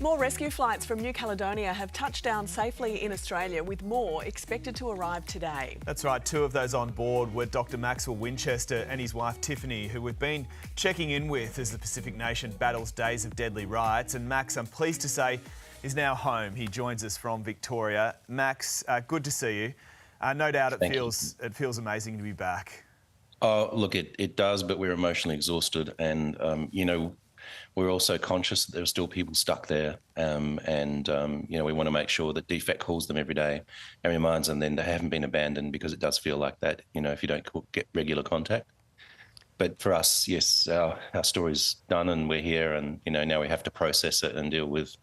More rescue flights from New Caledonia have touched down safely in Australia, with more expected to arrive today. That's right, two of those on board were Dr. Maxwell Winchester and his wife Tiffany, who we've been checking in with as the Pacific nation battles days of deadly riots. And Max, I'm pleased to say, is now home. He joins us from Victoria. Max, good to see you. No doubt it feels amazing to be back. Oh, look, it does, but we're emotionally exhausted, and we're also conscious that there are still people stuck there, and we want to make sure that DFAT calls them every day and reminds them then they haven't been abandoned, because it does feel like that, if you don't get regular contact. But for us, yes, our story's done and we're here, and now we have to process it and deal with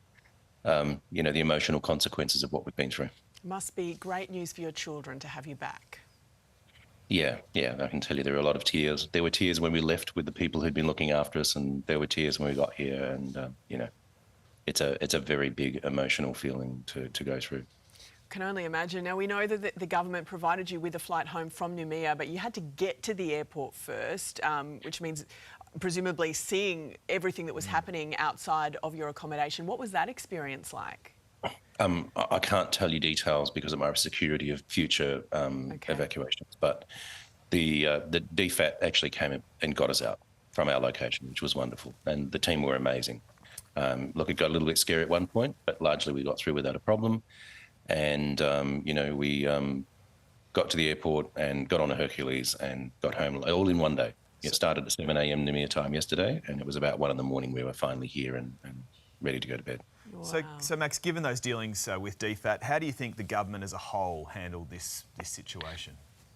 the emotional consequences of what we've been through. Must be great news for your children to have you back. Yeah, I can tell you there were a lot of tears. There were tears when we left with the people who'd been looking after us, and there were tears when we got here. And it's a very big emotional feeling to go through. Can only imagine. Now, we know that the government provided you with a flight home from Noumea, but you had to get to the airport first, which means presumably seeing everything that was happening outside of your accommodation. What was that experience like? I can't tell you details because of my security of future evacuations, but the DFAT actually came and got us out from our location, which was wonderful, and the team were amazing. Look, it got a little bit scary at one point, but largely we got through without a problem. And we got to the airport and got on a Hercules and got home all in one day. It started at 7 a.m. Noumea time yesterday, and it was about 1 in the morning we were finally here and ready to go to bed. Wow. So Max, given those dealings with DFAT, how do you think the government as a whole handled this situation?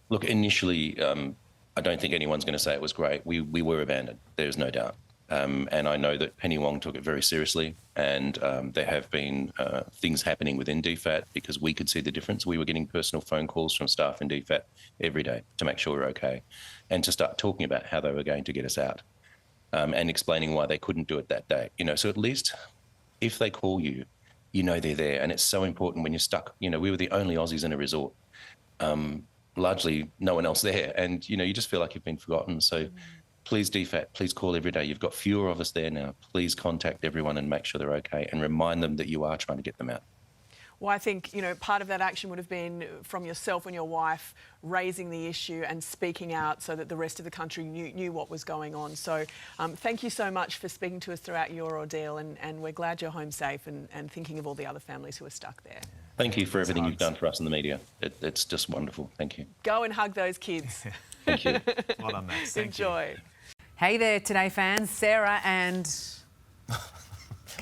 Look, initially, I don't think anyone's going to say it was great. We were abandoned, there's no doubt. And I know that Penny Wong took it very seriously, and there have been things happening within DFAT because we could see the difference. We were getting personal phone calls from staff in DFAT every day to make sure we're okay, and to start talking about how they were going to get us out, and explaining why they couldn't do it that day. So at least if they call you, they're there. And it's so important when you're stuck. We were the only Aussies in a resort, largely no one else there. And, you just feel like you've been forgotten. So please, DFAT, please call every day. You've got fewer of us there now. Please contact everyone and make sure they're okay, and remind them that you are trying to get them out. Well, I think, part of that action would have been from yourself and your wife raising the issue and speaking out so that the rest of the country knew what was going on. So thank you so much for speaking to us throughout your ordeal, and we're glad you're home safe and thinking of all the other families who are stuck there. Thank you for everything you've done for us in the media. It's just wonderful. Thank you. Go and hug those kids. Thank you. Well done, Max. Thank you. Enjoy. Hey there, Today fans. Sarah and...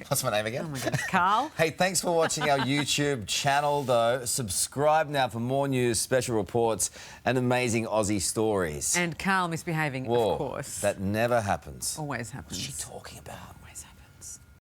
What's my name again? Oh my goodness, Carl. Hey, thanks for watching our YouTube channel, though. Subscribe now for more news, special reports and amazing Aussie stories. And Carl misbehaving, Whoa, of course. that never happens. Always happens. What's she talking about? Always happens.